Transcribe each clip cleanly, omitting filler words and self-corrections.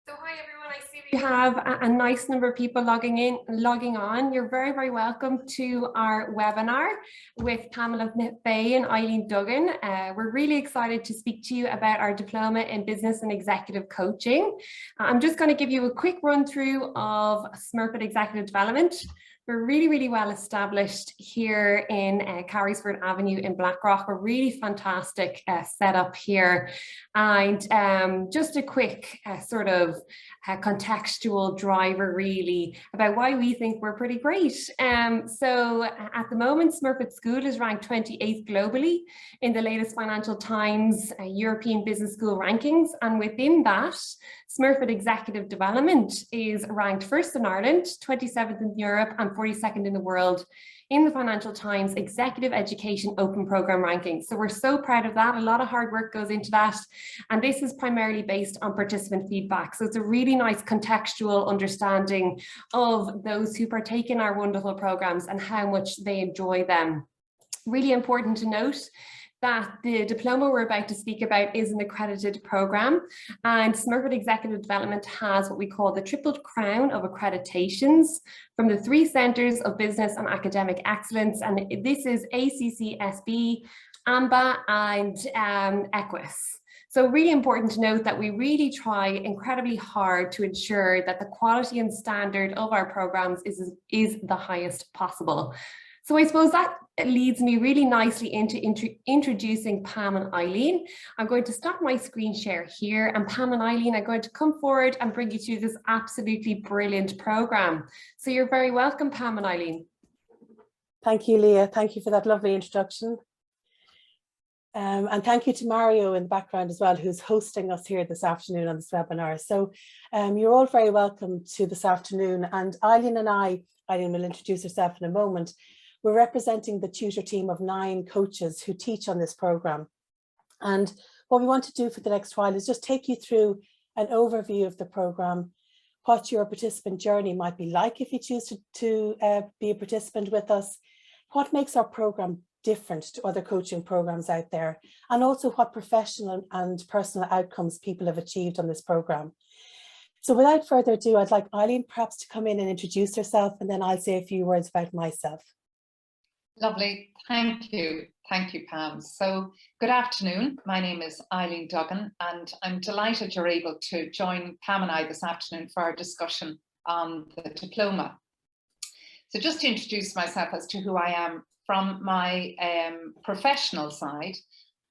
So hi everyone, I see we have a nice number of people logging on. You're very, very welcome to our webinar with Pamela McVeigh and Eileen Duggan. We're really excited to speak to you about our Diploma in Business and Executive Coaching. I'm just going to give you a quick run through of Smurfit Executive Development. We're really, really well established here in Carysford Avenue in Blackrock. We're really fantastic setup here. And just a quick sort of contextual driver really about why we think we're pretty great. So at the moment, Smurfit School is ranked 28th globally in the latest Financial Times European Business School rankings. And within that, Smurfit Executive Development is ranked first in Ireland, 27th in Europe and 42nd in the world in the Financial Times Executive Education Open Programme rankings. So we're so proud of that. A lot of hard work goes into that. And this is primarily based on participant feedback. So it's a really nice contextual understanding of those who partake in our wonderful programs and how much they enjoy them. Really important to note that the diploma we're about to speak about is an accredited program, and Smurfit Executive Development has what we call the triple crown of accreditations from the 3 centres of business and academic excellence, and this is ACCSB, AMBA and Equis. So really important to note that we really try incredibly hard to ensure that the quality and standard of our programs is the highest possible. So I suppose that leads me really nicely into introducing Pam and Eileen. I'm going to stop my screen share here, and Pam and Eileen are going to come forward and bring you through this absolutely brilliant program. So you're very welcome, Pam and Eileen. Thank you, Leah. Thank you for that lovely introduction. And thank you to Mario in the background as well, who's hosting us here this afternoon on this webinar. So you're all very welcome to this afternoon, and Eileen will introduce herself in a moment. We're representing the tutor team of 9 coaches who teach on this programme. And what we want to do for the next while is just take you through an overview of the programme, what your participant journey might be like if you choose to be a participant with us, what makes our programme different to other coaching programmes out there, and also what professional and personal outcomes people have achieved on this programme. So without further ado, I'd like Eileen perhaps to come in and introduce herself, and then I'll say a few words about myself. Lovely, thank you. Thank you, Pam. So good afternoon. My name is Eileen Duggan, and I'm delighted you're able to join Pam and I this afternoon for our discussion on the diploma. So just to introduce myself as to who I am from my professional side,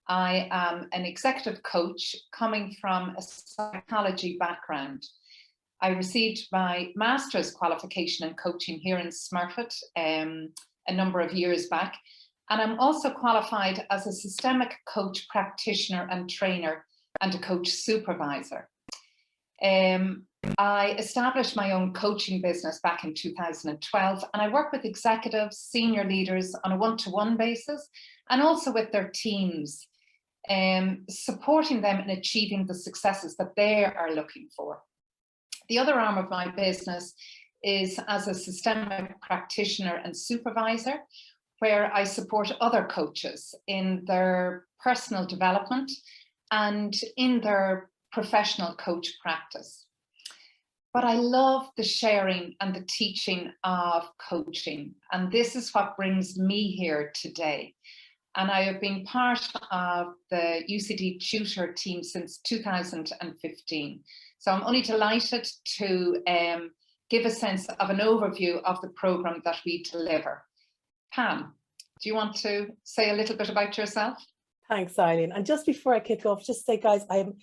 I am an executive coach coming from a psychology background. I received my master's qualification in coaching here in Smurfit a number of years back, and I'm also qualified as a systemic coach practitioner and trainer and a coach supervisor. I established my own coaching business back in 2012, and I work with executives, senior leaders on a one-to-one basis, and also with their teams, supporting them in achieving the successes that they are looking for. The other arm of my business is as a systemic practitioner and supervisor, where I support other coaches in their personal development and in their professional coach practice. But I love the sharing and the teaching of coaching, and this is what brings me here today. And I have been part of the UCD tutor team since 2015. So I'm only delighted to give a sense of an overview of the programme that we deliver. Pam, do you want to say a little bit about yourself? Thanks, Eileen. And just before I kick off, just say, guys, I'm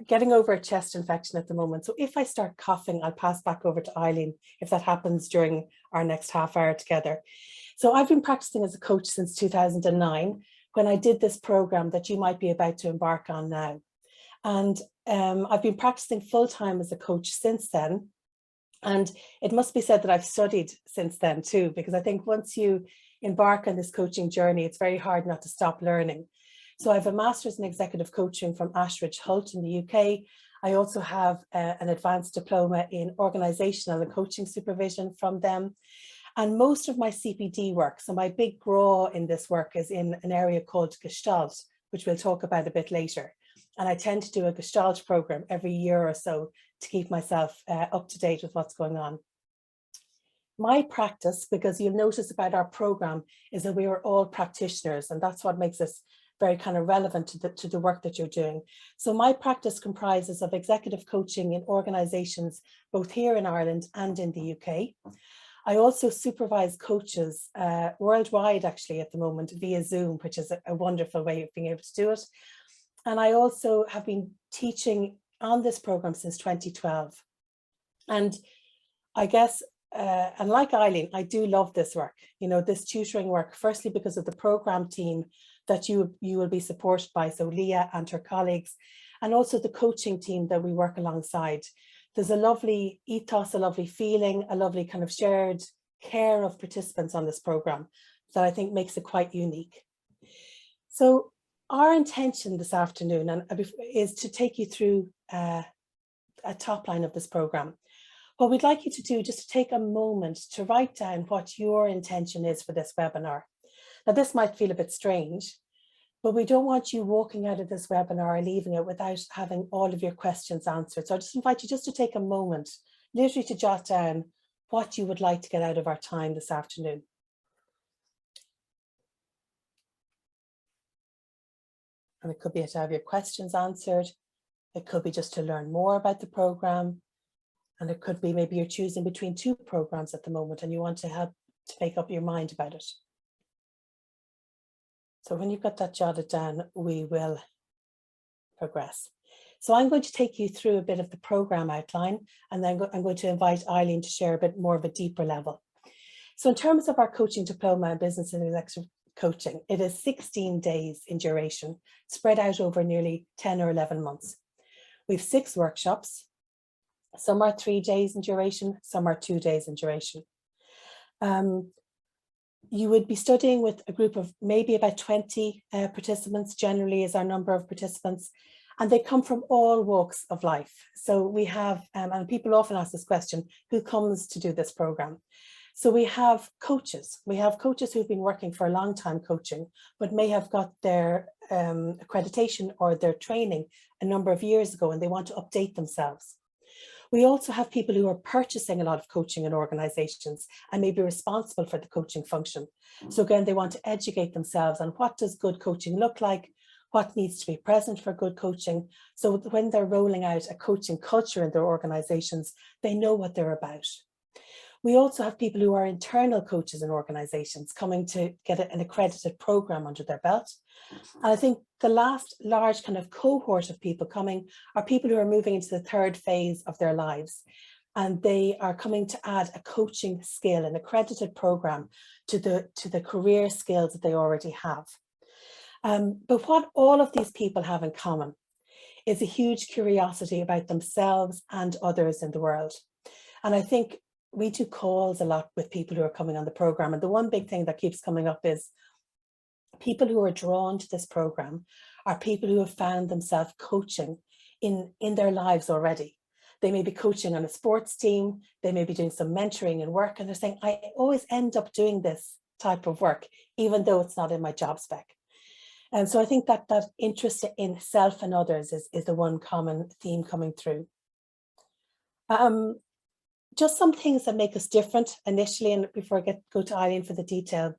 getting over a chest infection at the moment. So if I start coughing, I'll pass back over to Eileen if that happens during our next half hour together. So I've been practicing as a coach since 2009, when I did this programme that you might be about to embark on now. And I've been practicing full-time as a coach since then. And it must be said that I've studied since then too, because I think once you embark on this coaching journey, it's very hard not to stop learning. So I have a master's in executive coaching from Ashridge Hult in the UK. I also have an advanced diploma in organisational and coaching supervision from them. And most of my CPD work, so my big draw in this work is in an area called Gestalt, which we'll talk about a bit later. And I tend to do a Gestalt program every year or so to keep myself up to date with what's going on. My practice, because you'll notice about our program, is that we are all practitioners, and that's what makes us very kind of relevant to the work that you're doing. So my practice comprises of executive coaching in organizations, both here in Ireland and in the UK. I also supervise coaches worldwide, actually, at the moment via Zoom, which is a wonderful way of being able to do it. And I also have been teaching on this program since 2012. And I guess, and like Eileen, I do love this work, this tutoring work, firstly because of the program team that you will be supported by, so Leah and her colleagues, and also the coaching team that we work alongside. There's a lovely ethos, a lovely feeling, a lovely kind of shared care of participants on this program that I think makes it quite unique. So our intention this afternoon is to take you through a top line of this program. What we'd like you to do, just to take a moment to write down what your intention is for this webinar. Now, this might feel a bit strange, but we don't want you walking out of this webinar or leaving it without having all of your questions answered. So I just invite you just to take a moment, literally to jot down what you would like to get out of our time this afternoon. And it could be to have your questions answered. It could be just to learn more about the program. And it could be maybe you're choosing between two programs at the moment and you want to help to make up your mind about it. So when you've got that jotted down, we will progress. So I'm going to take you through a bit of the program outline, and then I'm going to invite Eileen to share a bit more of a deeper level. So in terms of our coaching diploma in business and executive coaching, it is 16 days in duration, spread out over nearly 10 or 11 months. We have 6 workshops. Some are 3 days in duration, some are 2 days in duration. You would be studying with a group of maybe about 20 participants, generally is our number of participants, and they come from all walks of life. So we have, and people often ask this question, who comes to do this program? So we have coaches. We have coaches who've been working for a long time coaching, but may have got their accreditation or their training a number of years ago and they want to update themselves. We also have people who are purchasing a lot of coaching in organizations and may be responsible for the coaching function. So again, they want to educate themselves on what does good coaching look like, what needs to be present for good coaching. So when they're rolling out a coaching culture in their organizations, they know what they're about. We also have people who are internal coaches in organizations coming to get an accredited program under their belt. And I think the last large kind of cohort of people coming are people who are moving into the 3rd phase of their lives. And they are coming to add a coaching skill, an accredited program to the career skills that they already have. But what all of these people have in common is a huge curiosity about themselves and others in the world. And I think we do calls a lot with people who are coming on the program. And the one big thing that keeps coming up is people who are drawn to this program are people who have found themselves coaching in their lives already. They may be coaching on a sports team. They may be doing some mentoring in work. And they're saying, I always end up doing this type of work, even though it's not in my job spec. And so I think that interest in self and others is the one common theme coming through. Just some things that make us different initially, and before I go to Eileen for the detail.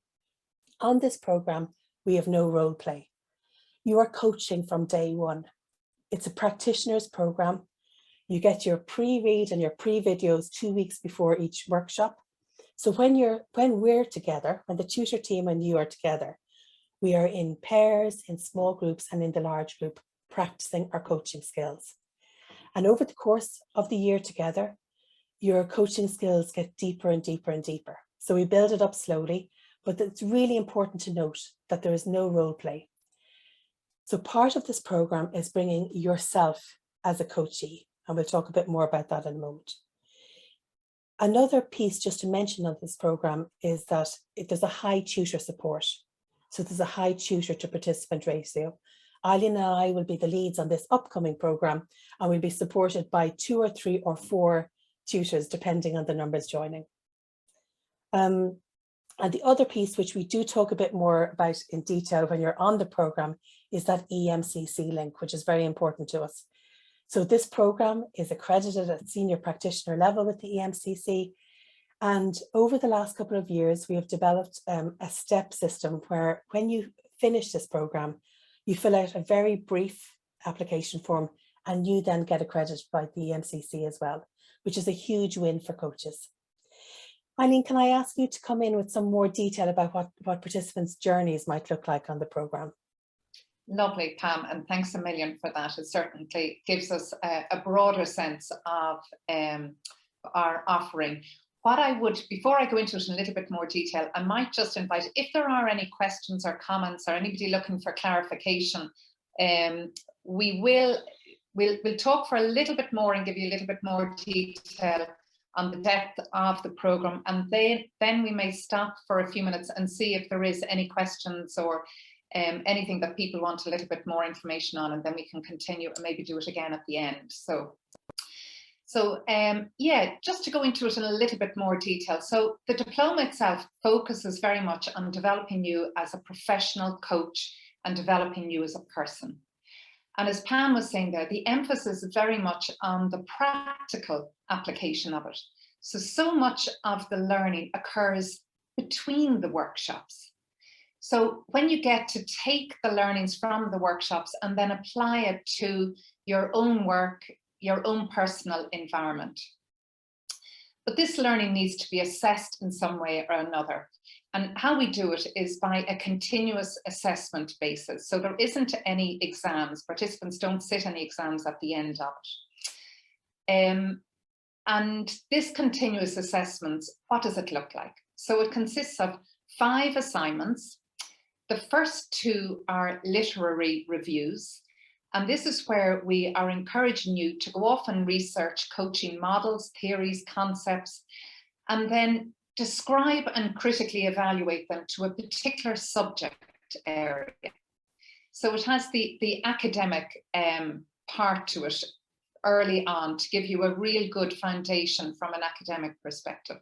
On this program, we have no role play. You are coaching from day one. It's a practitioner's program. You get your pre-read and your pre-videos 2 weeks before each workshop. So when we're together, when the tutor team and you are together, we are in pairs, in small groups, and in the large group, practicing our coaching skills. And over the course of the year together, your coaching skills get deeper and deeper and deeper. So we build it up slowly, but it's really important to note that there is no role play. So part of this program is bringing yourself as a coachee, and we'll talk a bit more about that in a moment. Another piece just to mention of this program is that there's a high tutor support. So there's a high tutor to participant ratio. Eileen and I will be the leads on this upcoming program, and we'll be supported by 2 or 3 or 4 tutors, depending on the numbers joining. And the other piece, which we do talk a bit more about in detail when you're on the program, is that EMCC link, which is very important to us. So this program is accredited at senior practitioner level with the EMCC. And over the last couple of years, we have developed a step system where when you finish this program, you fill out a very brief application form and you then get accredited by the EMCC as well, which is a huge win for coaches. Eileen, can I ask you to come in with some more detail about what participants' journeys might look like on the program? Lovely, Pam, and thanks a million for that. It certainly gives us a broader sense of our offering. What I would, before I go into it in a little bit more detail, I might just invite, if there are any questions or comments or anybody looking for clarification, we'll talk for a little bit more and give you a little bit more detail on the depth of the program, and then we may stop for a few minutes and see if there is any questions or anything that people want a little bit more information on, and then we can continue and maybe do it again at the end. So yeah, just to go into it in a little bit more detail. So the diploma itself focuses very much on developing you as a professional coach and developing you as a person. And as Pam was saying there, the emphasis is very much on the practical application of it. So much of the learning occurs between the workshops. So when you get to take the learnings from the workshops and then apply it to your own work, your own personal environment. But this learning needs to be assessed in some way or another. And how we do it is by a continuous assessment basis. So there isn't any exams. Participants don't sit any exams at the end of it. And this continuous assessment, what does it look like? So it consists of 5 assignments. The first 2 are literary reviews. And this is where we are encouraging you to go off and research coaching models, theories, concepts, and then describe and critically evaluate them to a particular subject area. So it has the academic part to it early on to give you a real good foundation from an academic perspective.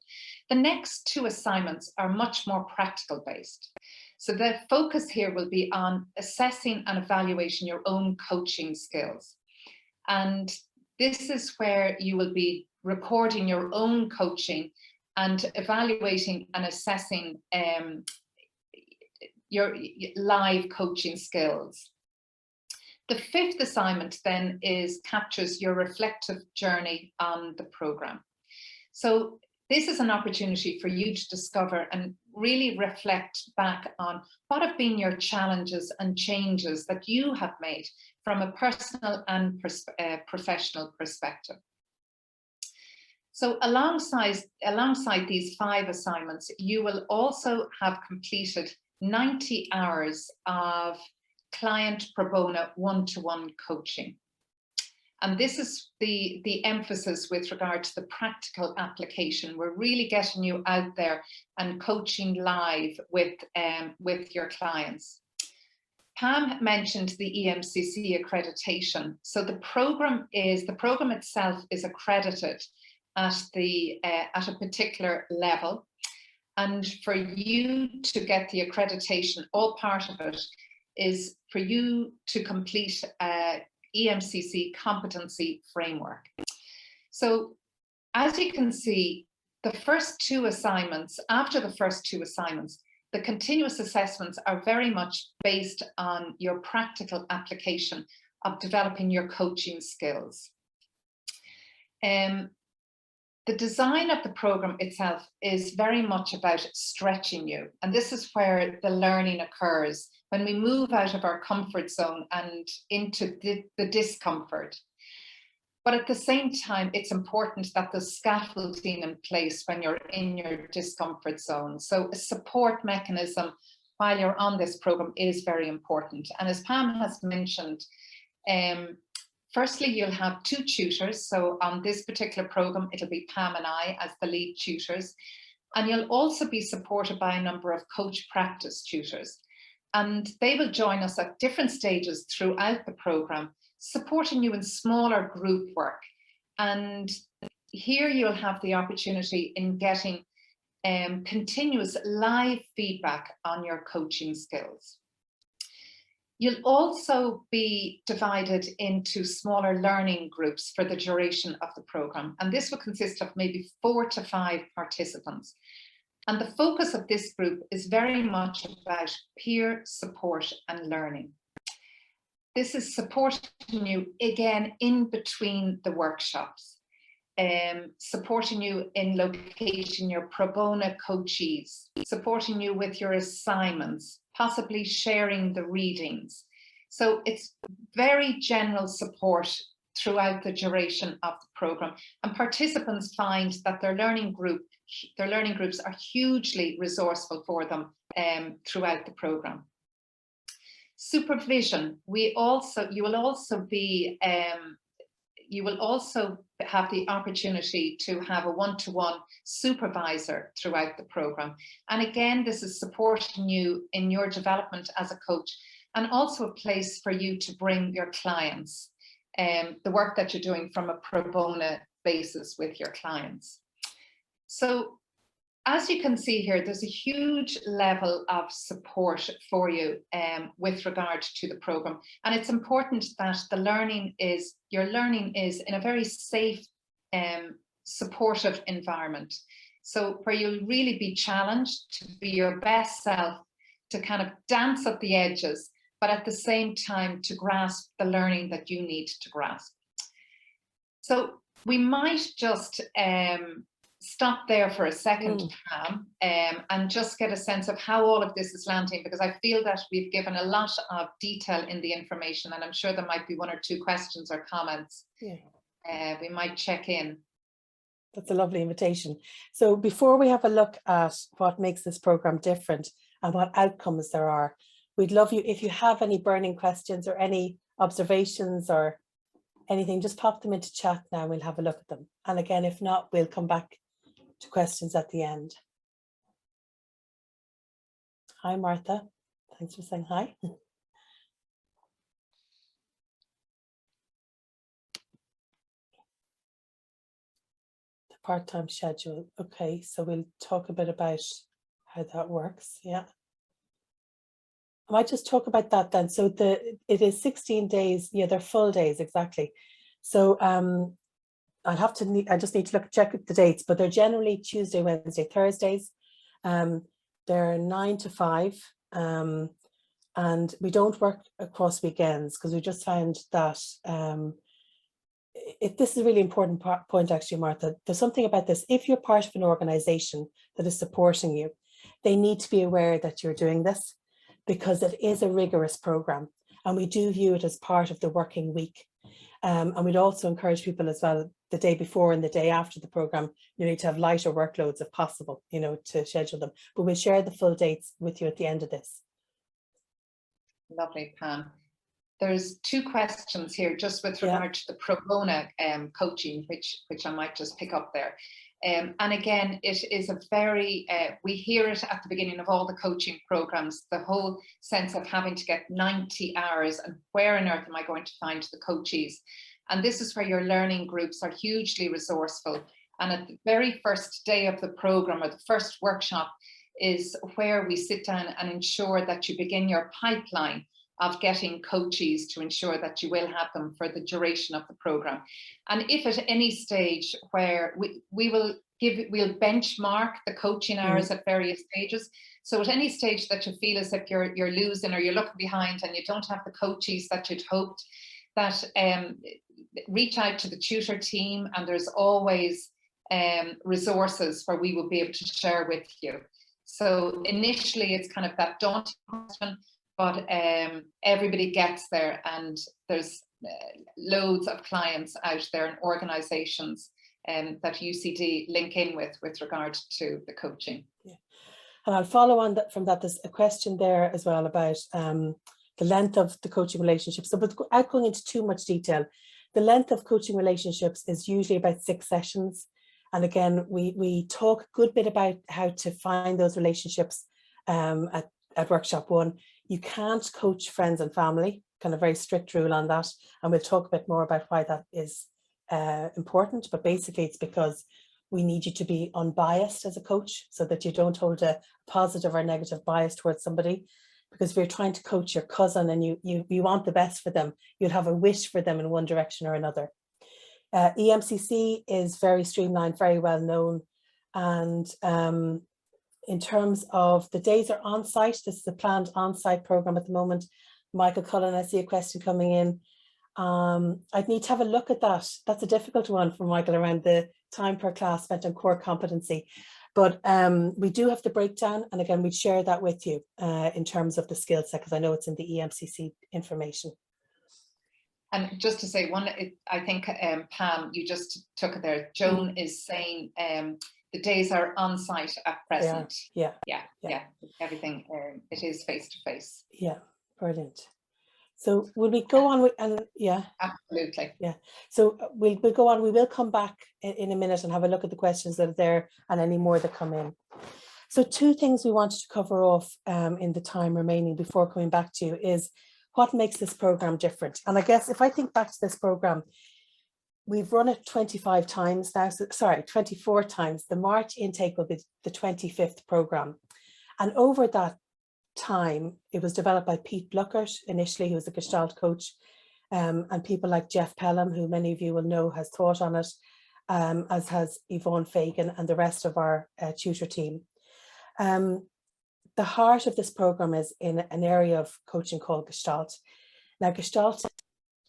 The next 2 assignments are much more practical based. So the focus here will be on assessing and evaluating your own coaching skills. And this is where you will be recording your own coaching and evaluating and assessing your live coaching skills. The 5th assignment then captures your reflective journey on the program. So this is an opportunity for you to discover and really reflect back on what have been your challenges and changes that you have made from a personal and professional perspective. So alongside these 5 assignments, you will also have completed 90 hours of client pro bono one-to-one coaching. And this is the emphasis with regard to the practical application. We're really getting you out there and coaching live with your clients. Pam mentioned the EMCC accreditation. So the program itself is accredited at a particular level. And for you to get the accreditation, all part of it is for you to complete EMCC competency framework. So as you can see, the first 2 assignments, after the first 2 assignments, the continuous assessments are very much based on your practical application of developing your coaching skills. The design of the program itself is very much about stretching you. And this is where the learning occurs, when we move out of our comfort zone and into the discomfort. But at the same time, it's important that the scaffolding in place when you're in your discomfort zone. So a support mechanism while you're on this program is very important. And as Pam has mentioned, firstly, you'll have 2 tutors. So on this particular program, it'll be Pam and I as the lead tutors. And you'll also be supported by a number of coach practice tutors. And they will join us at different stages throughout the program, supporting you in smaller group work. And here you'll have the opportunity in getting continuous live feedback on your coaching skills. You'll also be divided into smaller learning groups for the duration of the program. And this will consist of maybe 4 to 5 participants. And the focus of this group is very much about peer support and learning. This is supporting you again in between the workshops, supporting you in locating your pro bono coachees, supporting you with your assignments, possibly sharing the readings. So it's very general support throughout the duration of the program. And participants find that their learning groups are hugely resourceful for them throughout the program. Supervision, you will also have the opportunity to have a one-to-one supervisor throughout the program. And again, this is supporting you in your development as a coach, and also a place for you to bring your clients, the work that you're doing from a pro bono basis with your clients. So as you can see here, there's a huge level of support for you with regard to the program. And it's important that your learning is in a very safe, supportive environment. So where you'll really be challenged to be your best self, to kind of dance at the edges, but at the same time to grasp the learning that you need to grasp. So we might just stop there for a second, Pam, and just get a sense of how all of this is landing, because I feel that we've given a lot of detail in the information, and I'm sure there might be 1 or 2 questions or comments. Yeah. We might check in. That's a lovely invitation. So before we have a look at what makes this program different and what outcomes there are, we'd love you, if you have any burning questions or any observations or anything, just pop them into chat now and we'll have a look at them. And again, if not, we'll come back to questions at the end. Hi, Martha. Thanks for saying hi. The part-time schedule. Okay, so we'll talk a bit about how that works. Yeah. I might just talk about that then. So it is 16 days. Yeah, they're full days, exactly. So I just need to check the dates, but they're generally Tuesday, Wednesday, Thursdays. They're 9 to 5. And we don't work across weekends because we just found that this is a really important point, actually, Martha. There's something about this. If you're part of an organization that is supporting you, they need to be aware that you're doing this, because it is a rigorous program and we do view it as part of the working week. And we'd also encourage people as well, the day before and the day after the program, you need to have lighter workloads if possible, to schedule them. But we'll share the full dates with you at the end of this. Lovely, Pam. There's 2 questions here just with regard to the pro bono coaching, which I might just pick up there. And again, it is a very, we hear it at the beginning of all the coaching programs, the whole sense of having to get 90 hours and where on earth am I going to find the coachees? And this is where your learning groups are hugely resourceful. And at the very first day of the program or the first workshop is where we sit down and ensure that you begin your pipeline of getting coachees to ensure that you will have them for the duration of the program. And if at any stage where we'll benchmark the coaching hours at various stages. So at any stage that you feel as if you're losing or you're looking behind and you don't have the coachees that you'd hoped, that reach out to the tutor team, and there's always resources where we will be able to share with you. So initially it's kind of that daunting question, but everybody gets there, and there's loads of clients out there and organizations that UCD link in with regard to the coaching. Yeah. And I'll follow on from that. There's a question there as well about the length of the coaching relationship. So without going into too much detail, the length of coaching relationships is usually about 6 sessions. And again, we talk a good bit about how to find those relationships at workshop 1. You can't coach friends and family, kind of very strict rule on that. And we'll talk a bit more about why that is important. But basically it's because We need you to be unbiased as a coach so that you don't hold a positive or negative bias towards somebody. Because if you're trying to coach your cousin and you want the best for them, you'll have a wish for them in one direction or another. EMCC is very streamlined, very well known. And in terms of the days are on site, this is a planned on-site program at the moment. Michael Cullen, I see a question coming in. I'd need to have a look at that. That's a difficult one for Michael around the time per class spent on core competency. But we do have the breakdown, and again, we'd share that with you in terms of the skill set, because I know it's in the EMCC information. And just to say I think Pam, you just took it there. Joan is saying the days are on site at present. Yeah. Everything it is face to face. Yeah, brilliant. So will we go on with, Absolutely. Yeah. So we'll go on. We will come back in a minute and have a look at the questions that are there and any more that come in. So 2 things we wanted to cover off in the time remaining before coming back to you is what makes this program different. And I guess if I think back to this program, we've run it 25 times now, 24 times. The March intake will be the 25th program. And over that time, it was developed by Pete Bluckert initially, who was a Gestalt coach, and people like Jeff Pelham, who many of you will know has taught on it, as has Yvonne Fagan and the rest of our tutor team. The heart of this program is in an area of coaching called Gestalt. Now, Gestalt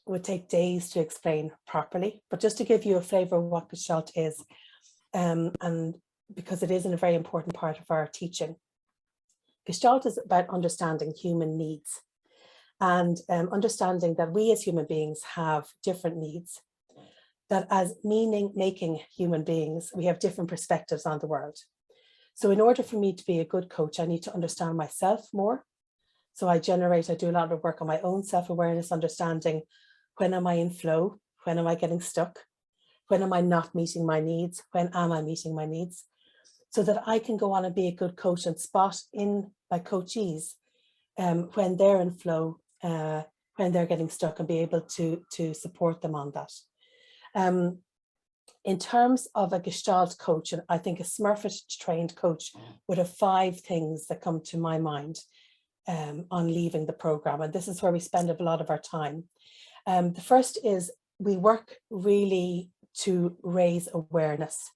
would take days to explain properly, but just to give you a flavour of what Gestalt is, and because it is a very important part of our teaching. Gestalt is about understanding human needs and understanding that we as human beings have different needs, that as meaning-making human beings, we have different perspectives on the world. So in order for me to be a good coach, I need to understand myself more. So I do a lot of work on my own self-awareness, understanding when am I in flow, when am I getting stuck, when am I not meeting my needs, when am I meeting my needs, so that I can go on and be a good coach and spot in my coachees when they're in flow, when they're getting stuck, and be able to support them on that. In terms of a Gestalt coach, and I think a Smurfit trained coach would have 5 things that come to my mind on leaving the program. And this is where we spend a lot of our time. The first is we work really to raise awareness.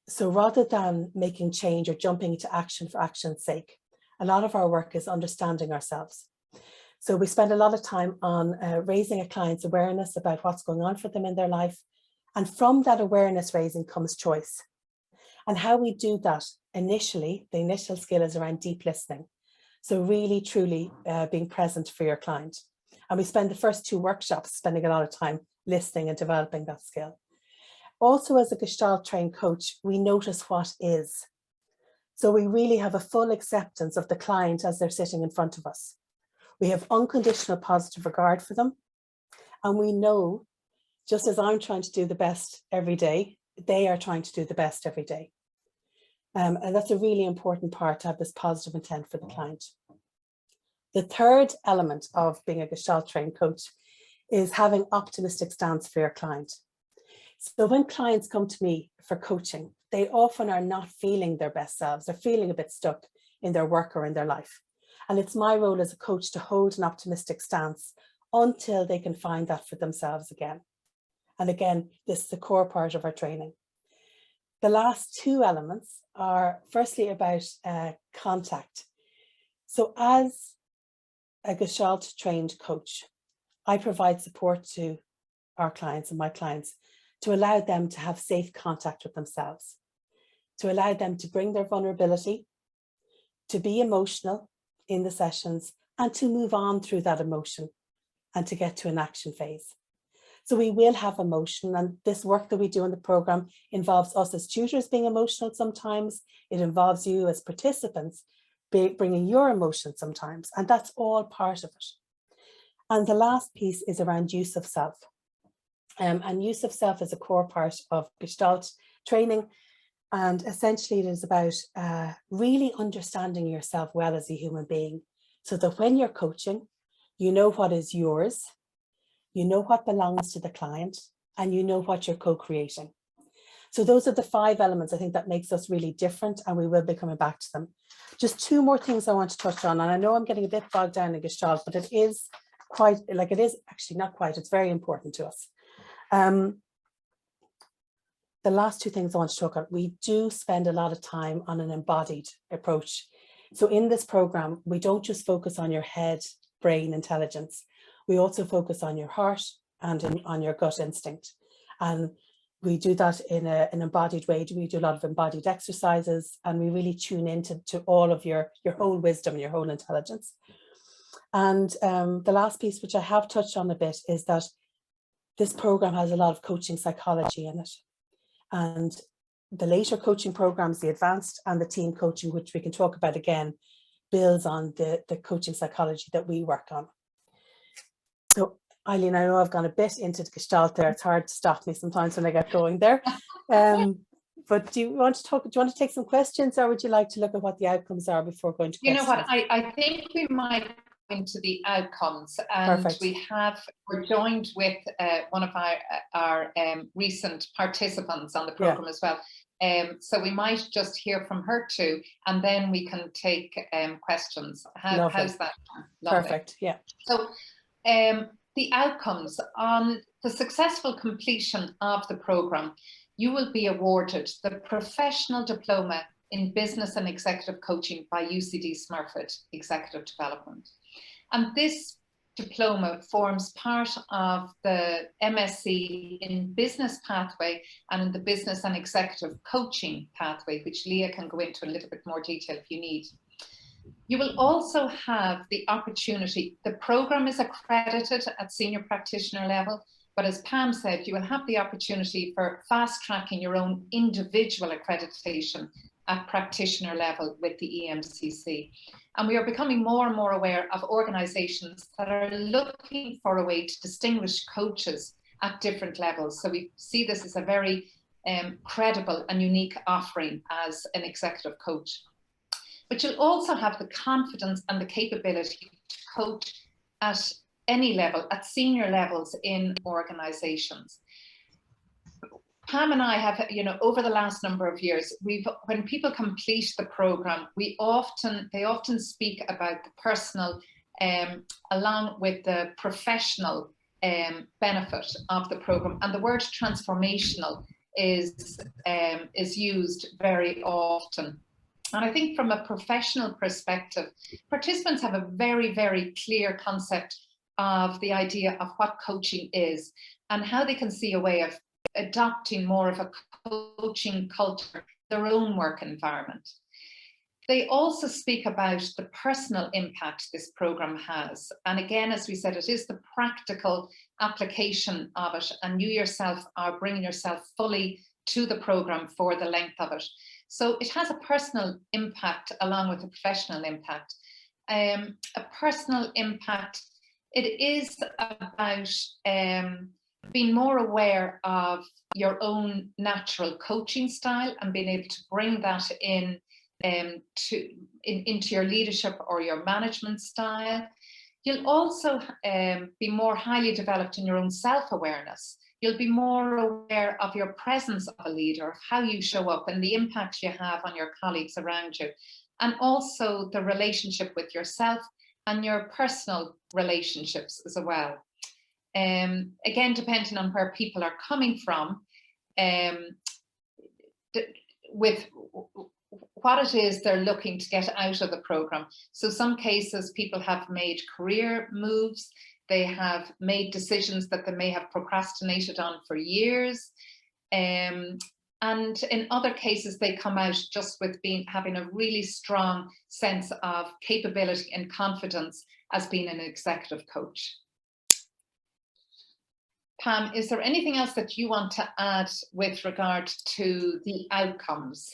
So rather than making change or jumping into action for action's sake, a lot of our work is understanding ourselves. So we spend a lot of time on raising a client's awareness about what's going on for them in their life. And from that awareness raising comes choice. And how we do that initially, the initial skill is around deep listening. So really, truly being present for your client. And we spend the first 2 workshops spending a lot of time listening and developing that skill. Also, as a Gestalt trained coach, we notice what is. So we really have a full acceptance of the client as they're sitting in front of us. We have unconditional positive regard for them. And we know, just as I'm trying to do the best every day, they are trying to do the best every day. And that's a really important part, to have this positive intent for the client. The third element of being a Gestalt trained coach is having optimistic stance for your client. So when clients come to me for coaching, they often are not feeling their best selves. They're feeling a bit stuck in their work or in their life. And it's my role as a coach to hold an optimistic stance until they can find that for themselves again. And again, this is the core part of our training. The last 2 elements are firstly about contact. So as a Gestalt trained coach, I provide support to our clients and my clients to allow them to have safe contact with themselves, to allow them to bring their vulnerability, to be emotional in the sessions, and to move on through that emotion and to get to an action phase. So we will have emotion, and this work that we do in the program involves us as tutors being emotional sometimes. It involves you as participants bringing your emotions sometimes, and that's all part of it. And the last piece is around use of self. And use of self is a core part of Gestalt training. And essentially it is about really understanding yourself well as a human being, so that when you're coaching, you know what is yours, you know what belongs to the client, and you know what you're co-creating. So those are the 5 elements I think that makes us really different, and we will be coming back to them. Just 2 more things I want to touch on, and I know I'm getting a bit bogged down in Gestalt, but it is quite, like, it is actually not quite, it's very important to us. The last 2 things I want to talk about, we do spend a lot of time on an embodied approach. So in this program, we don't just focus on your head, brain intelligence. We also focus on your heart and on your gut instinct. And we do that in an embodied way. We do a lot of embodied exercises, and we really tune into all of your whole wisdom, your whole intelligence. And the last piece, which I have touched on a bit, is that this program has a lot of coaching psychology in it. And the later coaching programs, the advanced and the team coaching, which we can talk about again, builds on the coaching psychology that we work on. So Eileen, I know I've gone a bit into the Gestalt there. It's hard to stop me sometimes when I get going there. But do you want to take some questions, or would you like to look at what the outcomes are before going to questions? You know what, I think we might go into the outcomes, and perfect. We're joined with one of our recent participants on the program as well. So we might just hear from her too, and then we can take questions. How's that? Lovely. Perfect, yeah. So the outcomes on the successful completion of the program, you will be awarded the Professional Diploma in Business and Executive Coaching by UCD Smurfit Executive Development. And this diploma forms part of the MSc in Business pathway and in the Business and Executive Coaching pathway, which Leah can go into in a little bit more detail if you need. You will also have the opportunity, the program is accredited at senior practitioner level, but as Pam said, you will have the opportunity for fast tracking your own individual accreditation at practitioner level with the EMCC. And we are becoming more and more aware of organizations that are looking for a way to distinguish coaches at different levels. So we see this as a very credible and unique offering as an executive coach. But you'll also have the confidence and the capability to coach at any level, at senior levels in organizations. Pam and I have, over the last number of years, when people complete the program, they often speak about the personal along with the professional benefit of the program. And the word transformational is used very often. And I think from a professional perspective, participants have a very, very clear concept of the idea of what coaching is and how they can see a way of adopting more of a coaching culture, their own work environment. They also speak about the personal impact this program has. And again, as we said, it is the practical application of it, and you yourself are bringing yourself fully to the program for the length of it. So it has a personal impact along with a professional impact. A personal impact, it is about being more aware of your own natural coaching style and being able to bring that into your leadership or your management style. You'll also be more highly developed in your own self-awareness. You'll be more aware of your presence of a leader, of how you show up and the impact you have on your colleagues around you, and also the relationship with yourself and your personal relationships as well. Again, depending on where people are coming from, with what it is they're looking to get out of the program. So some cases people have made career moves, they have made decisions that they may have procrastinated on for years. And in other cases, they come out just with having a really strong sense of capability and confidence as being an executive coach. Pam, is there anything else that you want to add with regard to the outcomes?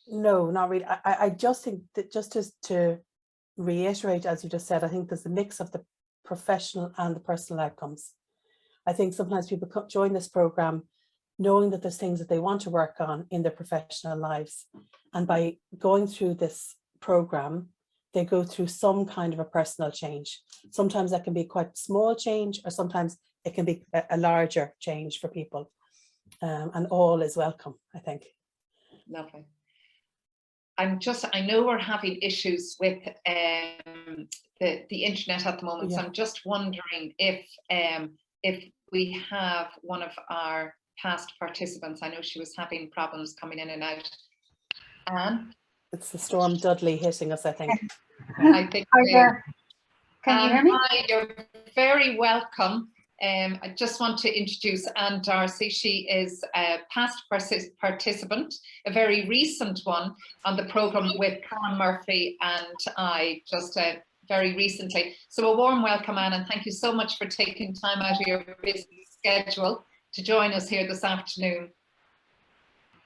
No, not really. I just think that just to reiterate, as you just said, I think there's a mix of the professional and the personal outcomes. I think sometimes people join this program knowing that there's things that they want to work on in their professional lives. And by going through this program, they go through some kind of a personal change. Sometimes that can be quite small change, or sometimes it can be a larger change for people. And all is welcome, I think. Lovely. I know we're having issues with the internet at the moment, Yeah. so I'm just wondering if we have one of our past participants. I know she was having problems coming in and out. Anne? It's the storm Dudley hitting us, I think. I think Can you hear me? Hi, you're very welcome. I just want to introduce Anne Darcy. She is a past participant, a very recent one on the programme with Karen Murphy and I just very recently. So a warm welcome, Anne, and thank you so much for taking time out of your busy schedule to join us here this afternoon.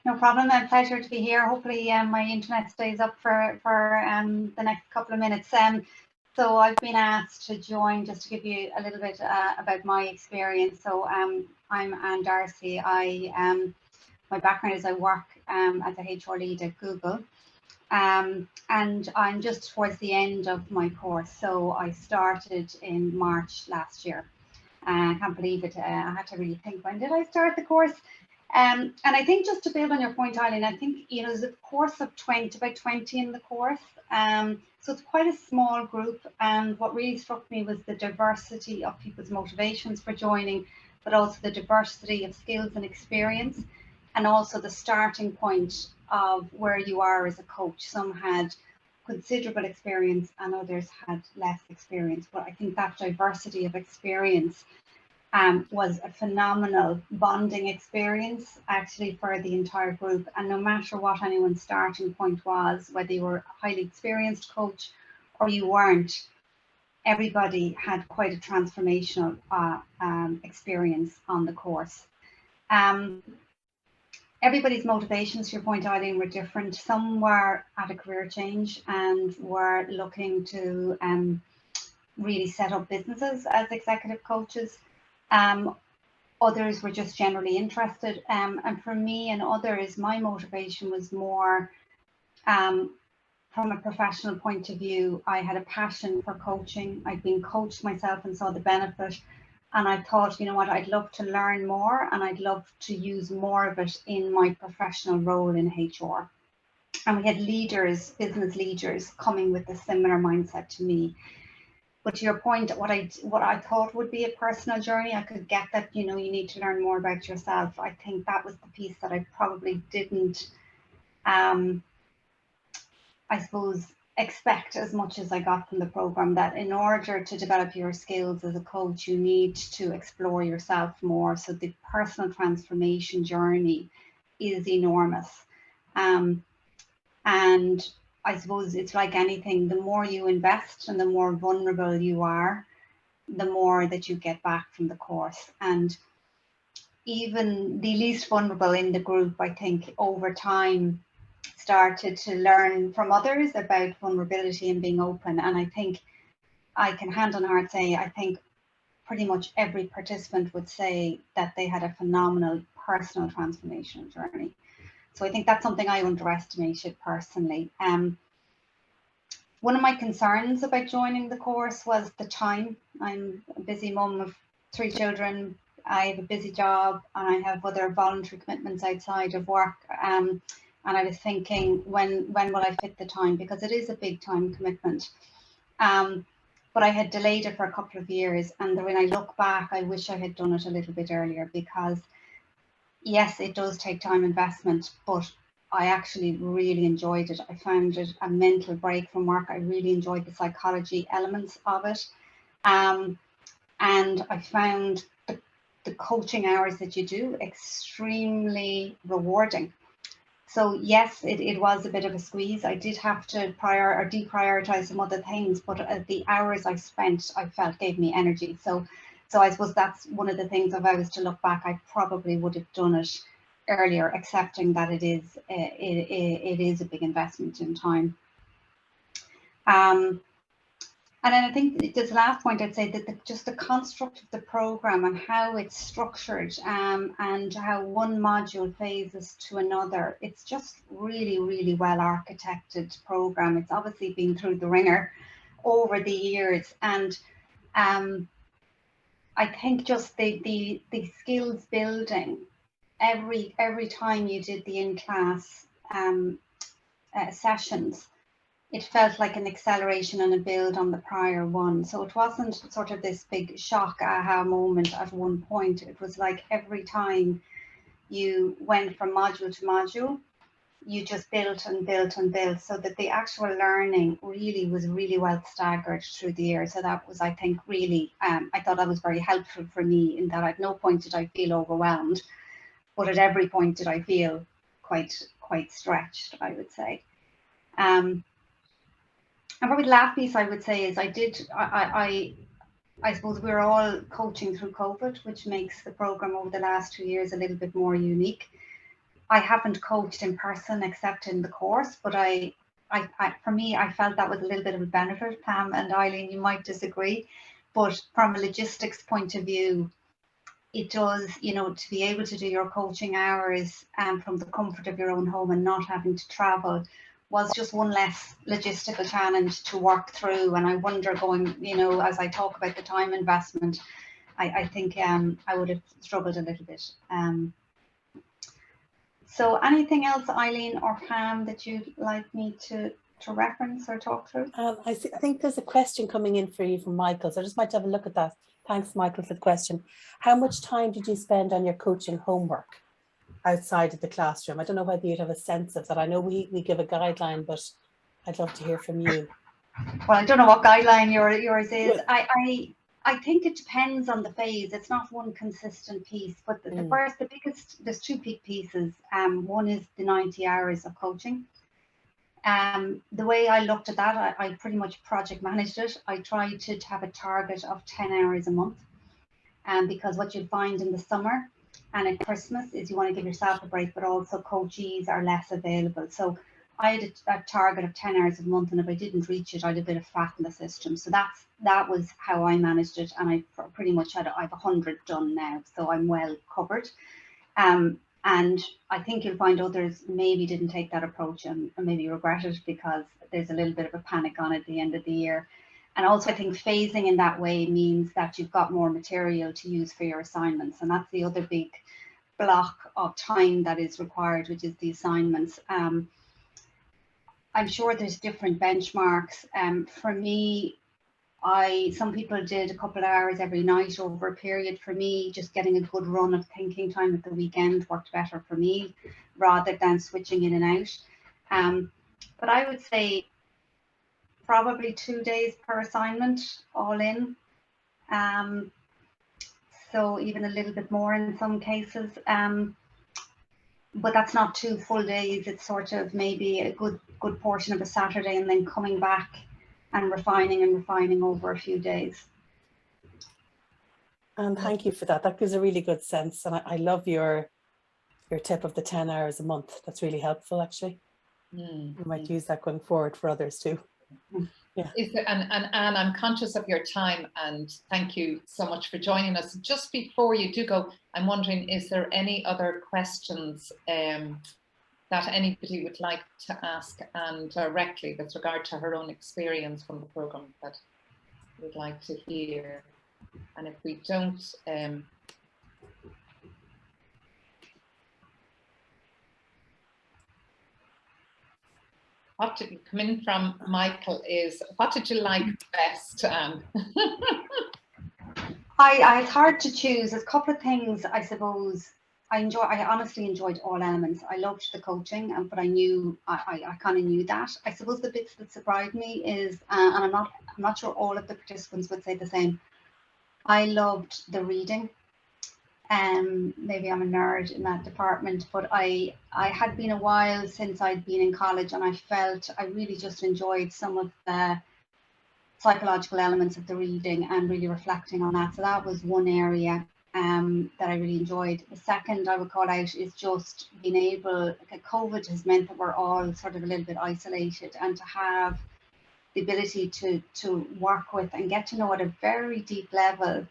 No problem, a pleasure to be here. Hopefully my internet stays up for the next couple of minutes. So I've been asked to join just to give you a little bit about my experience. So I'm Anne Darcy. My background is I work as a HR lead at Google. And I'm just towards the end of my course. So I started in March last year. I can't believe it. I had to really think, when did I start the course? And I think just to build on your point, Eileen, I think, there's a course of about 20 in the course. So it's quite a small group. And what really struck me was the diversity of people's motivations for joining, but also the diversity of skills and experience, and also the starting point of where you are as a coach. Some had considerable experience and others had less experience. But I think that diversity of experience was a phenomenal bonding experience actually for the entire group. And no matter what anyone's starting point was, whether you were a highly experienced coach or you weren't, everybody had quite a transformational experience on the course. Everybody's motivations, to your point, Eileen, were different. Some were at a career change and were looking to really set up businesses as executive coaches. Others were just generally interested. And for me and others, my motivation was more from a professional point of view. I had a passion for coaching. I'd been coached myself and saw the benefit. And I thought, you know what, I'd love to learn more and I'd love to use more of it in my professional role in HR. And we had leaders, business leaders, coming with a similar mindset to me. But to your point, what I thought would be a personal journey, I could get that, you need to learn more about yourself. I think that was the piece that I probably didn't, I suppose, expect as much as I got from the program, that in order to develop your skills as a coach, you need to explore yourself more. So the personal transformation journey is enormous. And I suppose it's like anything, the more you invest and the more vulnerable you are, the more that you get back from the course. And even the least vulnerable in the group, I think, over time started to learn from others about vulnerability and being open. And I think I can hand on heart say, I think pretty much every participant would say that they had a phenomenal personal transformation journey. So I think that's something I underestimated personally. One of my concerns about joining the course was the time. I'm a busy mum of 3 children. I have a busy job and I have other voluntary commitments outside of work. And I was thinking, when will I fit the time? Because it is a big time commitment. But I had delayed it for a couple of years. And when I look back, I wish I had done it a little bit earlier, because yes, it does take time investment, but I actually really enjoyed it. I found it a mental break from work. I really enjoyed the psychology elements of it. And I found the coaching hours that you do extremely rewarding. So yes, it was a bit of a squeeze. I did have to deprioritize some other things, but the hours I spent, I felt gave me energy. So I suppose that's one of the things, if I was to look back, I probably would have done it earlier, accepting that it is a big investment in time. And then I think this last point, I'd say that just the construct of the program and how it's structured, and how one module phases to another, it's just really, really well architected program. It's obviously been through the ringer over the years, and I think just the skills building every time you did the in-class sessions, it felt like an acceleration and a build on the prior one. So it wasn't sort of this big shock aha moment at one point. It was like every time you went from module to module, you just built and built and built, so that the actual learning really was really well staggered through the year. So that was, I think, really, I thought that was very helpful for me, in that at no point did I feel overwhelmed, but at every point did I feel quite stretched, I would say. And probably the last piece I would say is I suppose we're all coaching through COVID, which makes the program over the last 2 years a little bit more unique. I haven't coached in person except in the course, but for me, I felt that was a little bit of a benefit. Pam and Eileen, you might disagree, but from a logistics point of view, it does, you know, to be able to do your coaching hours from the comfort of your own home and not having to travel was just one less logistical challenge to work through. And I wonder, going, you know, as I talk about the time investment, I think I would have struggled a little bit. So anything else, Eileen or Pam, that you'd like me to reference or talk through? I think there's a question coming in for you from Michael, so I just might have a look at that. Thanks, Michael, for the question. How much time did you spend on your coaching homework outside of the classroom? I don't know whether you'd have a sense of that. I know we give a guideline, but I'd love to hear from you. Well, I don't know what guideline yours is. I think it depends on the phase. It's not one consistent piece, but the biggest, there's two big pieces. One is the 90 hours of coaching. The way I looked at that, I pretty much project managed it. I tried to have a target of 10 hours a month. Because what you'll find in the summer and at Christmas is you want to give yourself a break, but also coachees are less available. So I had a target of 10 hours a month, and if I didn't reach it, I had a bit of fat in the system. So that was how I managed it, and I pretty much I've 100 done now, so I'm well covered. And I think you'll find others maybe didn't take that approach and maybe regret it, because there's a little bit of a panic on at the end of the year. And also I think phasing in that way means that you've got more material to use for your assignments, and that's the other big block of time that is required, which is the assignments. I'm sure there's different benchmarks. For me, some people did a couple of hours every night over a period. For me, just getting a good run of thinking time at the weekend worked better for me, rather than switching in and out. But I would say probably 2 days per assignment, all in. So even a little bit more in some cases. But that's not 2 full days. It's sort of maybe a good portion of a Saturday, and then coming back and refining over a few days. And thank you for that. That gives a really good sense. And I love your tip of the 10 hours a month. That's really helpful, actually. You might use that going forward for others too. Yeah. And Anne, I'm conscious of your time, and thank you so much for joining us. Just before you do go, I'm wondering, is there any other questions that anybody would like to ask Anne directly with regard to her own experience from the programme that we'd like to hear? And if we don't, what did come in from Michael is, what did you like best, Anne? It's hard to choose. There's a couple of things, I suppose. I honestly enjoyed all elements. I loved the coaching, but I knew I kind of knew that. I suppose the bits that surprised me is, and I'm not sure all of the participants would say the same. I loved the reading. Maybe I'm a nerd in that department, but I had been a while since I'd been in college, and I felt I really just enjoyed some of the psychological elements of the reading and really reflecting on that. So that was one area that I really enjoyed. The second I would call out is just being able, COVID has meant that we're all sort of a little bit isolated, and to have the ability to work with and get to know at a very deep level,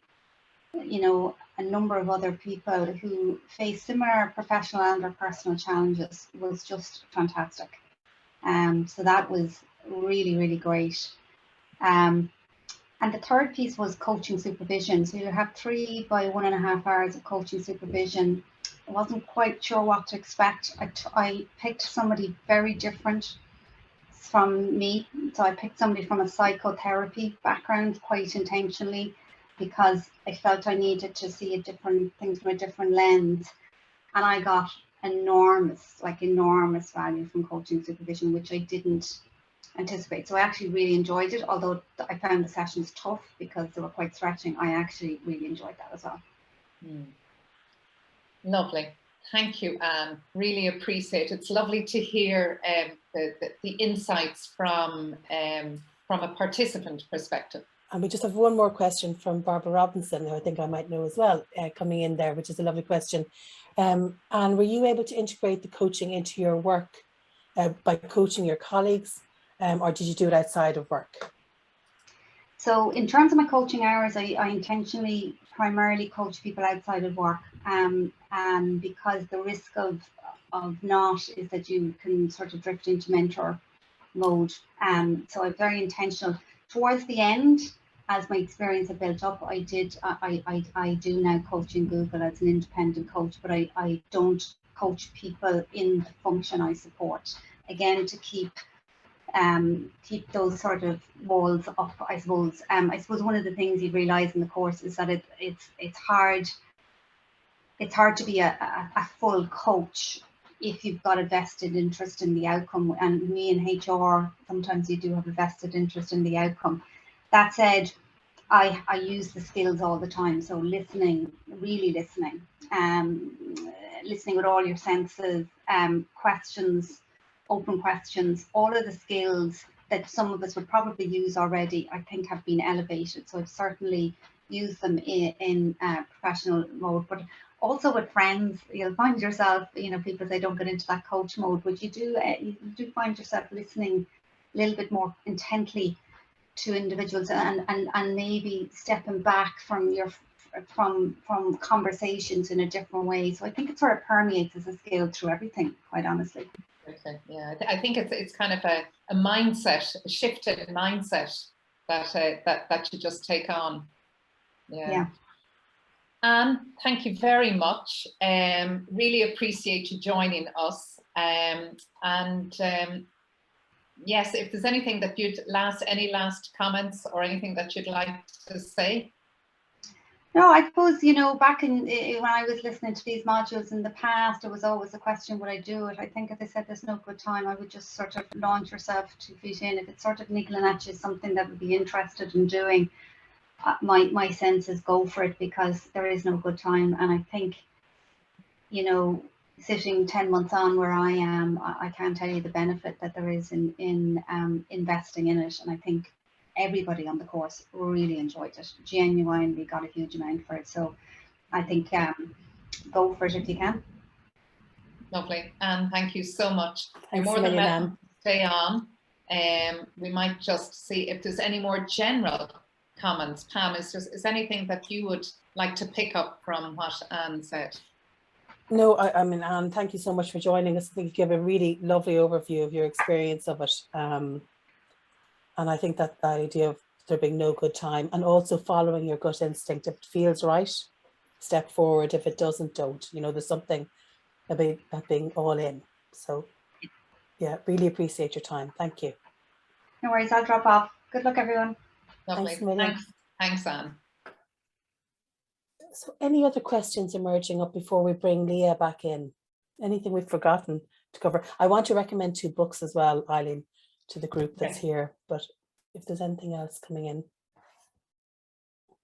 you know, a number of other people who face similar professional and or personal challenges was just fantastic. So that was really, really great. And the third piece was coaching supervision. So you have 3 by 1.5 hours of coaching supervision. I wasn't quite sure what to expect. I picked somebody very different from me. So I picked somebody from a psychotherapy background quite intentionally, because I felt I needed to see different things from a different lens. And I got enormous value from coaching supervision, which I didn't anticipate. So I actually really enjoyed it, although I found the sessions tough because they were quite stretching. I actually really enjoyed that as well. Lovely. Thank you, Anne. Really appreciate it. It's lovely to hear the insights from a participant perspective. And we just have one more question from Barbara Robinson, who I think I might know as well, coming in there, which is a lovely question. And were you able to integrate the coaching into your work by coaching your colleagues, or did you do it outside of work? So in terms of my coaching hours, I intentionally primarily coach people outside of work, because the risk of not is that you can sort of drift into mentor mode. So I'm very intentional. Towards the end, as my experience had built up, I do now coach in Google as an independent coach, but I don't coach people in the function I support. Again, to keep those sort of walls up, I suppose. I suppose one of the things you realise in the course is that it's hard to be a full coach if you've got a vested interest in the outcome. And me in HR, sometimes you do have a vested interest in the outcome. That said, I use the skills all the time. So listening, really listening, listening with all your senses, questions, open questions, all of the skills that some of us would probably use already, I think have been elevated. So I've certainly used them in professional mode, but also with friends. You'll find yourself, people say don't get into that coach mode, but you do find yourself listening a little bit more intently to individuals, and maybe stepping back from conversations in a different way. So I think it sort of permeates as a skill through everything, quite honestly. Okay, yeah, I think it's kind of a mindset, a shifted mindset that you just take on. Yeah. Anne, thank you very much. Really appreciate you joining us. Yes, if there's anything that any last comments or anything that you'd like to say? No, I suppose, back when I was listening to these modules in the past, it was always a question, would I do it? I think, as I said, there's no good time. I would just sort of launch yourself 2 feet in. If it's sort of niggling at you, something that would be interested in doing, my sense is go for it, because there is no good time. And I think, sitting 10 months on where I am, I can't tell you the benefit that there is in investing in it. And I think everybody on the course really enjoyed it, genuinely got a huge amount for it. So I think go for it if you can. Lovely. Anne, thank you so much. Thanks, you're more than welcome to stay on. We might just see if there's any more general comments. Pam, is anything that you would like to pick up from what Anne said? No, I mean, Anne, thank you so much for joining us. I think you gave a really lovely overview of your experience of it. And I think that idea of there being no good time, and also following your gut instinct, if it feels right, step forward. If it doesn't, don't. There's something about being all in. So yeah, really appreciate your time. Thank you. No worries, I'll drop off. Good luck, everyone. Lovely. Thanks, Anne. So any other questions emerging up before we bring Leah back in? Anything we've forgotten to cover? I want to recommend 2 books as well, Eileen, to the group that's here, but if there's anything else coming in,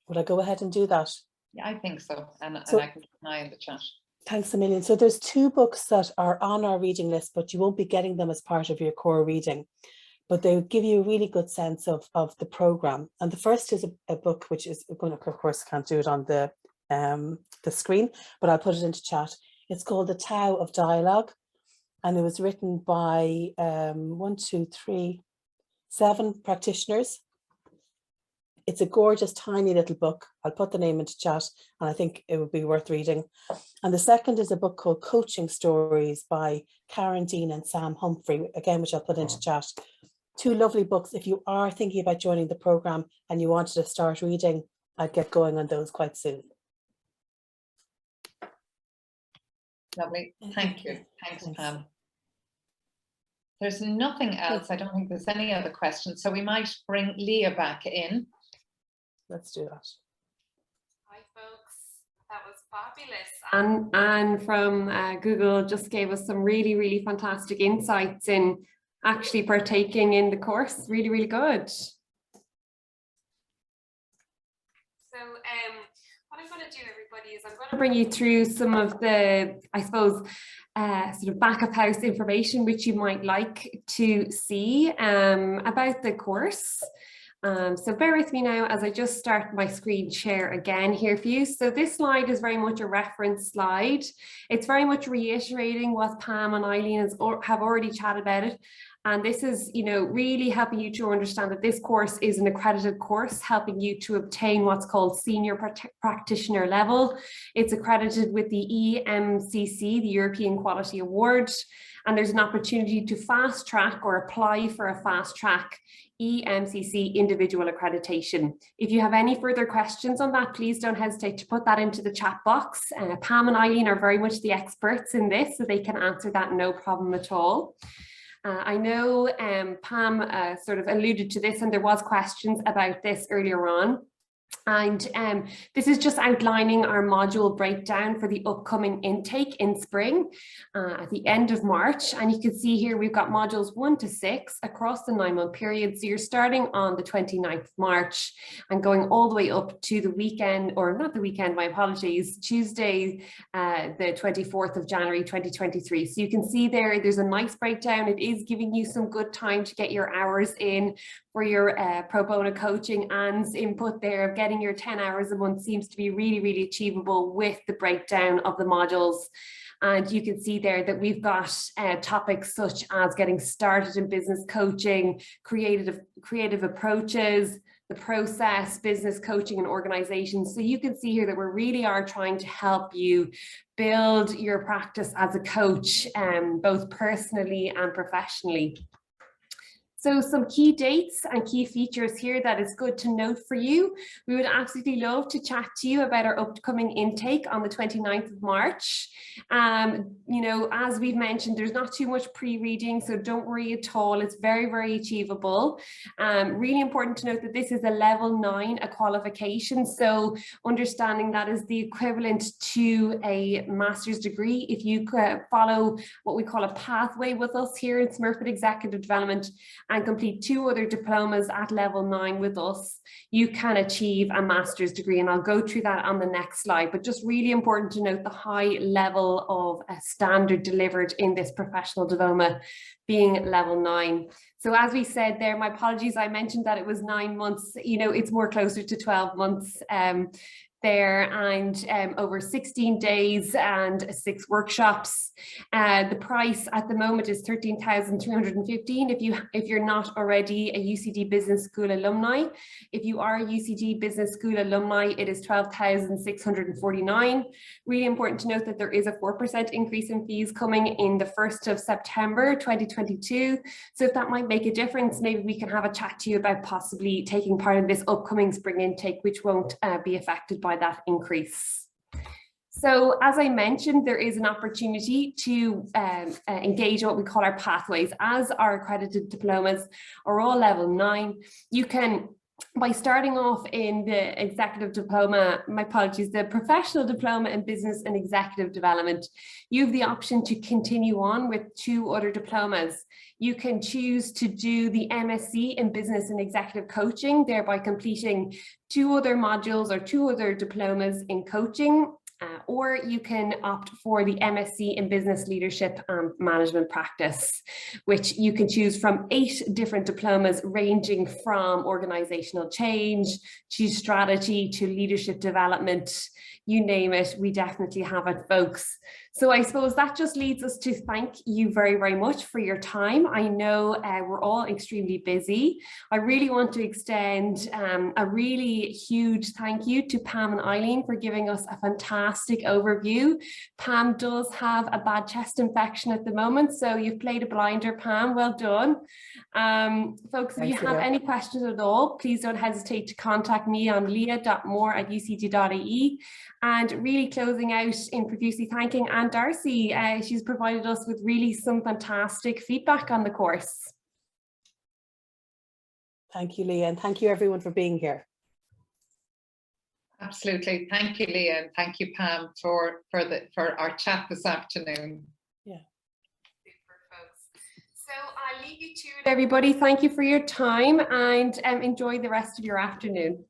would I go ahead and do that? Yeah, I think so, and I can keep an eye on the chat. Thanks a million. So there's 2 books that are on our reading list, but you won't be getting them as part of your core reading, but they give you a really good sense of the program. And the first is a book which is going to, of course, can't do it on the screen, but I'll put it into chat. It's called The Tao of Dialogue, and it was written by 7 practitioners. It's a gorgeous, tiny little book. I'll put the name into chat, and I think it would be worth reading. And the second is a book called Coaching Stories by Karen Dean and Sam Humphrey, again, which I'll put into chat. 2 lovely books. If you are thinking about joining the programme and you wanted to start reading, I'd get going on those quite soon. Lovely. Thank you. Thanks, Thanks. Pam. There's nothing else. I don't think there's any other questions. So we might bring Leah back in. Let's do that. Hi, folks. That was fabulous. And from Google just gave us some really, really fantastic insights in actually partaking in the course. Really, really good. So what I'm going to do, everybody, is I'm going to bring you through some of the, I suppose, sort of back of house information which you might like to see about the course. So bear with me now as I just start my screen share again here for you. So this slide is very much a reference slide. It's very much reiterating what Pam and Eileen have already chatted about it. And this is, you know, really helping you to understand that this course is an accredited course, helping you to obtain what's called senior practitioner level. It's accredited with the EMCC, the European Quality Award. And there's an opportunity to fast track or apply for a fast track EMCC individual accreditation. If you have any further questions on that, please don't hesitate to put that into the chat box. Pam and Eileen are very much the experts in this, so they can answer that no problem at all. I know Pam sort of alluded to this, and there was questions about this earlier on. And this is just outlining our module breakdown for the upcoming intake in spring at the end of March. And you can see here we've got modules 1 to 6 across the 9-month period. So you're starting on the 29th of March and going all the way up to the weekend, or not the weekend, my apologies, Tuesday, the 24th of January 2023. So you can see there's a nice breakdown. It is giving you some good time to get your hours in for your pro bono coaching, and input there of getting your 10 hours a month seems to be really, really achievable with the breakdown of the modules. And you can see there that we've got topics such as getting started in business coaching, creative approaches, the process, business coaching and organizations. So you can see here that we really are trying to help you build your practice as a coach, both personally and professionally. So some key dates and key features here that is good to note for you. We would absolutely love to chat to you about our upcoming intake on the 29th of March. You know, as we've mentioned, there's not too much pre-reading, so don't worry at all. It's very, very achievable. Really important to note that this is a level 9, a qualification. So understanding that is the equivalent to a master's degree. If you follow what we call a pathway with us here in Smurfit Executive Development, and complete 2 other diplomas at level 9 with us, you can achieve a master's degree. And I'll go through that on the next slide, but just really important to note the high level of a standard delivered in this professional diploma being level 9. So as we said there, my apologies, I mentioned that it was 9 months, you know, it's more closer to 12 months there, and over 16 days and 6 workshops. The price at the moment is $13,315 if you're not already a UCD Business School alumni. If you are a UCD Business School alumni, it is $12,649. Really important to note that there is a 4% increase in fees coming in the 1st of September 2022. So if that might make a difference, maybe we can have a chat to you about possibly taking part in this upcoming spring intake, which won't be affected by that increase. So as I mentioned, there is an opportunity to engage in what we call our pathways. As our accredited diplomas are all level 9, you can, by starting off in the executive diploma, my apologies, the professional diploma in business and executive development, you have the option to continue on with 2 other diplomas. You can choose to do the MSc in business and executive coaching, thereby completing 2 other modules or 2 other diplomas in coaching. Or you can opt for the MSc in Business Leadership and Management Practice, which you can choose from 8 different diplomas ranging from organizational change to strategy to leadership development. You name it, we definitely have it, folks. So I suppose that just leads us to thank you very, very much for your time. I know we're all extremely busy. I really want to extend a really huge thank you to Pam and Eileen for giving us a fantastic fantastic overview. Pam does have a bad chest infection at the moment, so you've played a blinder, Pam. Well done. Folks, if you have any questions at all, please don't hesitate to contact me on leah.moore@ucd.ie. And really closing out in profusely thanking Anne Darcy. She's provided us with really some fantastic feedback on the course. Thank you, Leah, and thank you everyone for being here. Absolutely. Thank you, Leah, and thank you, Pam, for our chat this afternoon. Yeah. Super, folks. So I'll leave you to it, everybody. Thank you for your time, and enjoy the rest of your afternoon.